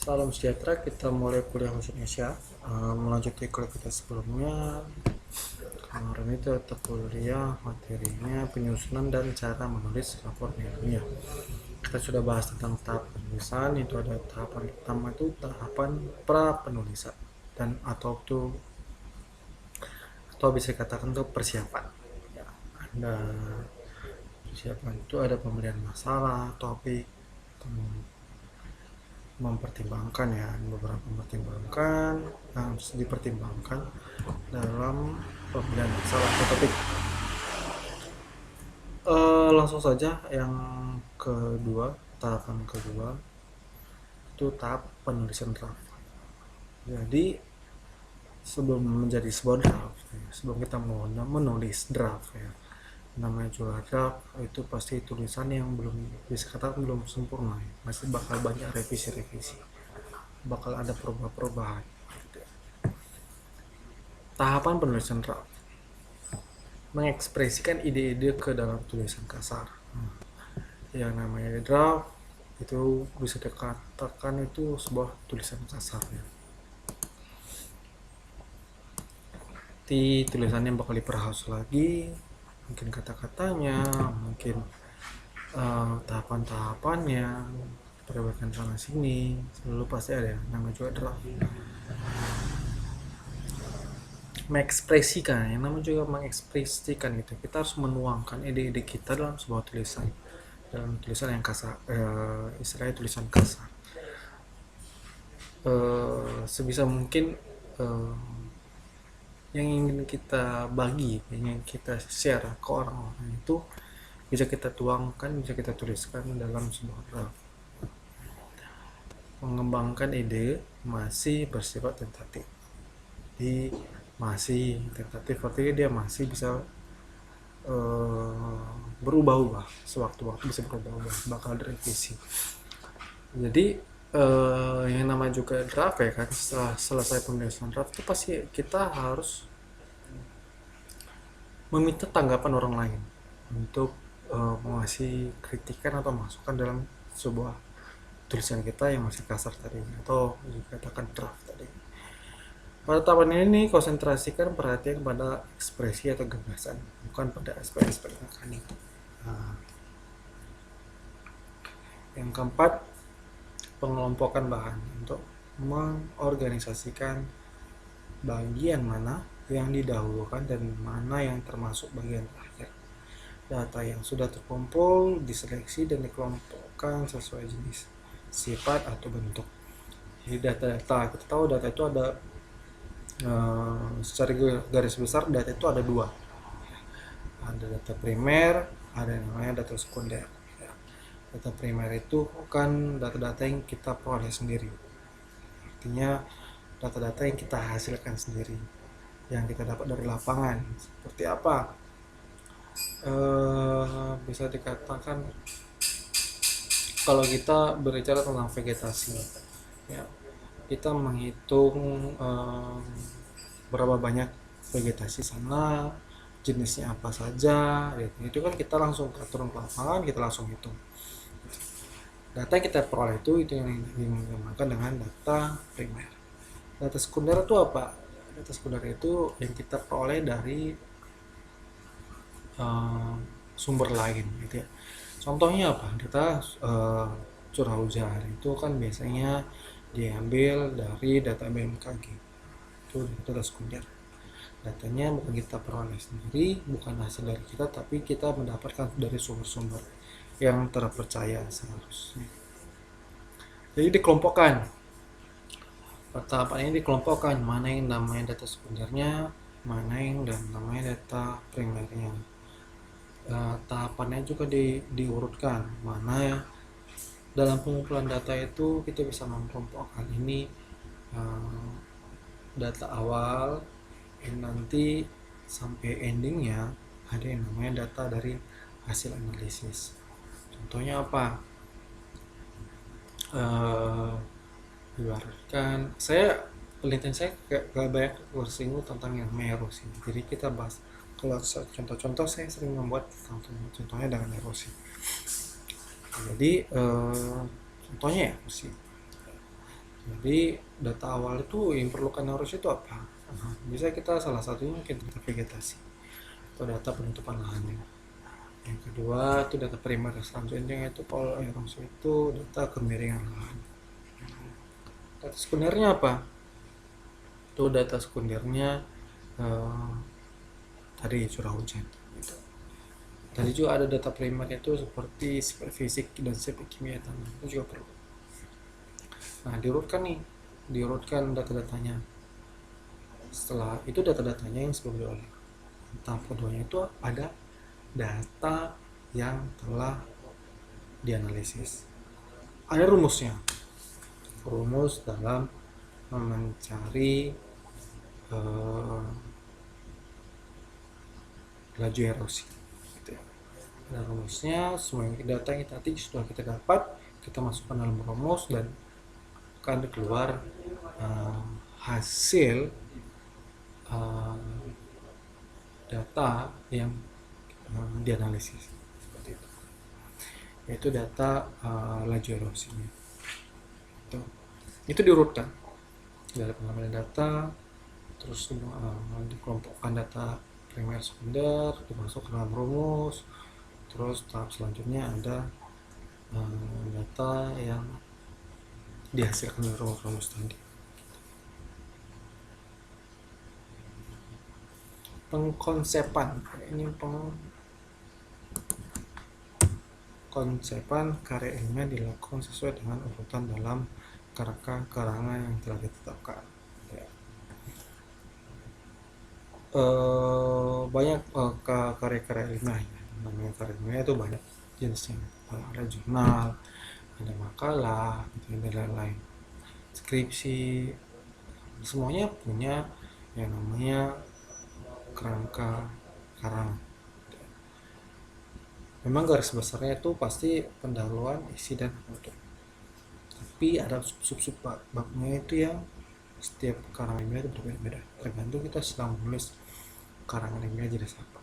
Salam sejahtera, kita mulai kuliah bahasa Indonesia. Melanjuti kuliah kita sebelumnya. Kemarin itu ada kuliah materinya penyusunan dan cara menulis rapor ilmiah. Kita sudah bahas tentang tahap penulisan. Itu ada tahapan pertama itu tahapan pra penulisan dan atau bisa dikatakan itu persiapan. Ya, ada persiapan itu ada pemilihan masalah, topik, mempertimbangkan ya beberapa mempertimbangkan yang harus dipertimbangkan dalam pemilihan masalah atau topik. Langsung saja yang kedua, tahapan kedua itu tahap penulisan draft. Jadi sebelum menjadi sebuah draft, sebelum kita menulis draft ya, namanya juga draft itu pasti tulisan yang belum bisa katakan belum sempurna ya. Masih bakal banyak revisi-revisi, bakal ada perubahan-perubahan. Tahapan penulisan draft mengekspresikan ide-ide ke dalam tulisan kasar. Yang namanya draft itu bisa dikatakan itu sebuah tulisan kasar ya. Di tulisannya bakal diperhalus lagi, mungkin kata-katanya, mungkin tahapan-tahapannya, perbaikan sana sini, selalu pasti ada yang namanya juga draft. Mengekspresikan, yang namanya juga mengekspresikan gitu. Kita harus menuangkan ide-ide kita dalam sebuah tulisan, dalam tulisan yang kasar, istilahnya tulisan kasar. Sebisa mungkin yang ingin kita bagi, yang ingin kita share ke orang-orang itu bisa kita tuangkan, bisa kita tuliskan dalam sebuah draft. Mengembangkan ide masih bersifat tentatif. Jadi masih tentatif, artinya dia masih bisa berubah-ubah, sewaktu-waktu bisa berubah-ubah, bakal direvisi. Jadi yang namanya juga draft ya kan, setelah selesai penulisan draft itu pasti kita harus meminta tanggapan orang lain untuk mengasih kritikan atau masukan dalam sebuah tulisan kita yang masih kasar tadi atau dikatakan draft tadi. Pada tahapan ini konsentrasikan perhatian pada ekspresi atau gagasan, bukan pada aspek-aspek mekanik. Yang keempat, pengelompokan bahan untuk mengorganisasikan bagian mana yang didahulukan dan mana yang termasuk bagian terakhir. Data yang sudah terkumpul diseleksi dan dikelompokkan sesuai jenis, sifat atau bentuk. Jadi data kita tahu data itu ada secara garis besar data itu ada dua. Ada data primer, ada yang namanya data sekunder. Data primer itu kan data-data yang kita peroleh sendiri. Artinya data-data yang kita hasilkan sendiri, yang kita dapat dari lapangan. Seperti apa? Bisa dikatakan kalau kita berbicara tentang vegetasi, ya, kita menghitung berapa banyak vegetasi sana, jenisnya apa saja, itu kan kita langsung turun ke lapangan, kita langsung hitung. Data yang kita peroleh itu yang dinamakan dengan data primer. Data sekunder itu apa? Data sekunder itu yang kita peroleh dari sumber lain gitu ya. Contohnya apa? Data curah hujan itu kan biasanya diambil dari data BMKG. Itu data sekunder. Datanya bukan kita peroleh sendiri, bukan hasil dari kita, tapi kita mendapatkan dari sumber-sumber yang terpercaya seharusnya. Jadi dikelompokkan. Tahapan ini dikelompokkan, mana yang namanya data sekundernya, mana yang namanya data primernya. Tahapannya juga diurutkan, mana ya dalam pengumpulan data itu kita bisa mengelompokkan ini data awal, nanti sampai endingnya ada yang namanya data dari hasil analisis. Contohnya apa? Ibaratkan saya penelitian saya gak banyak bersinggung tentang yang erosi. Jadi kita bahas kalau contoh-contoh saya sering membuat contohnya dengan erosi. Jadi contohnya erosi. Jadi data awal itu yang perlukan harus itu apa? Bisa kita salah satunya mungkin data vegetasi atau data penutupan lahan. Yang kedua itu data primer, selanjutnya itu kalau erosi itu data kemiringan lahan. Data sekundernya apa? Itu data sekundernya eh, tadi curah hujan. Gitu. Tadi juga ada data primer itu seperti sifat fisik dan sifat kimia tanah, itu juga perlu. Nah, diurutkan data-datanya. Setelah itu data-datanya yang sebelum diolah. Tahap keduanya itu ada data yang telah dianalisis. Ada rumusnya. Rumus dalam mencari laju erosi. Gitu ya. Ada rumusnya, semua data yang tadi sudah kita dapat, kita masukkan dalam rumus dan akan keluar hasil data yang dianalisis seperti itu, yaitu data laju erosinya. Itu diurutkan dari pengambilan data, terus dikelompokkan data primer sekunder, dimasuk ke dalam rumus, terus tahap selanjutnya ada data yang dihasilkan dari rumus-rumus tadi. Pengkonsepan, ini pengkonsepan karya ilmiah dilakukan sesuai dengan urutan dalam kerangka karangan yang telah ditetapkan. Ya. Banyak karya-karya ilmiah, namanya karya ilmiah itu banyak jenisnya. Ada jurnal, ada makalah, dan lain-lain. Skripsi, semuanya punya yang namanya kerangka karangan. Memang garis besarnya itu pasti pendahuluan, isi, dan penutup. Tapi ada sub-sub babnya itu yang setiap karangan ilmiah itu berbeda-beda. Tergantung kita sedang menulis karangan ilmiah jenis apa.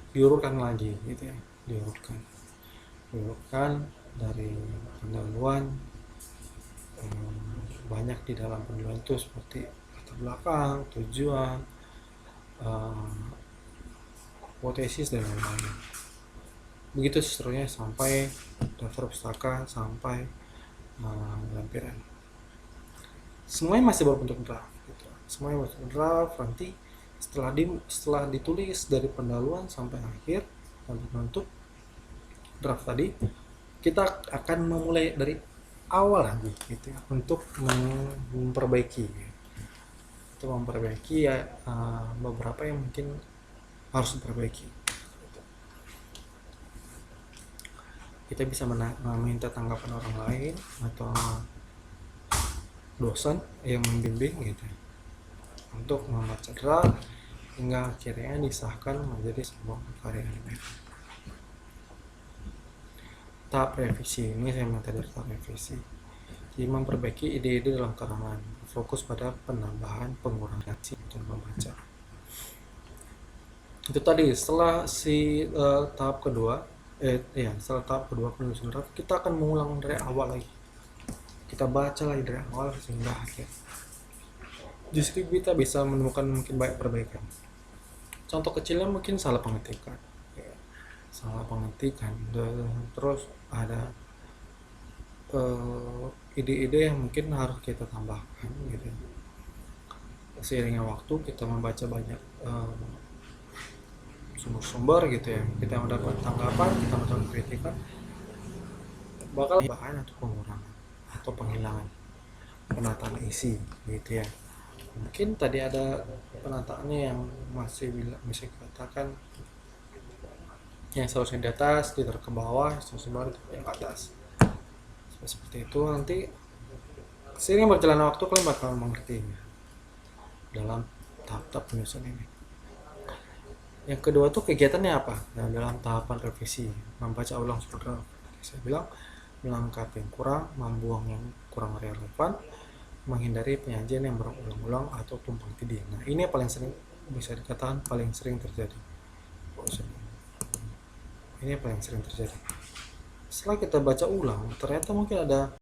Diurutkan lagi gitu ya, diurutkan dari pendahuluan. Banyak di dalam pendahuluan itu seperti latar belakang, tujuan, hipotesis, dan lain-lain. Begitu seterusnya sampai daftar pustaka, sampai lampiran. Semuanya masih berbentuk draft gitu. Semuanya berbentuk draft. Nanti setelah ditulis dari pendahuluan sampai akhir sampai penutup draft tadi, kita akan memulai dari awal lagi gitu ya, untuk memperbaiki ya beberapa yang mungkin harus diperbaiki. Kita bisa meminta tanggapan orang lain atau dosen yang membimbing gitu untuk membaca draft hingga akhirnya disahkan menjadi sebuah karya ilmiah. Tahap revisi ini saya minta dari tahap revisi. Jadi memperbaiki ide-ide dalam karangan, fokus pada penambahan, pengurangan reaksi untuk membaca. Itu tadi setelah tahap kedua, setelah tahap kedua penulisan draft, kita akan mengulang dari awal lagi. Kita baca lagi dari awal sehingga akhir. Justru kita bisa menemukan mungkin banyak perbaikan. Contoh kecilnya mungkin salah pengetikan, terus ada ide-ide yang mungkin harus kita tambahkan gitu. Seiringnya waktu kita membaca banyak sumber-sumber gitu ya, kita mendapat tanggapan, kita mendapat kritikan, bakal bahan atau pengurangan atau penghilangan penataan isi gitu ya. Mungkin tadi ada penataannya yang masih bisa dikatakan yang seharusnya di atas ditaruh ke bawah, seharusnya yang ke atas. Seperti itu. Nanti seiring berjalannya waktu kalian bakal mengerti dalam tahap-tahap penyusunan ini. Yang kedua tuh kegiatannya apa? Nah, dalam tahapan revisi, membaca ulang surat. Saya bilang melengkapi yang kurang, membuang yang kurang relevan, menghindari penyajian yang berulang-ulang atau tumpang tindih. Nah, ini yang paling sering bisa dikatakan paling sering terjadi. Ini yang paling sering terjadi. Setelah kita baca ulang, ternyata mungkin ada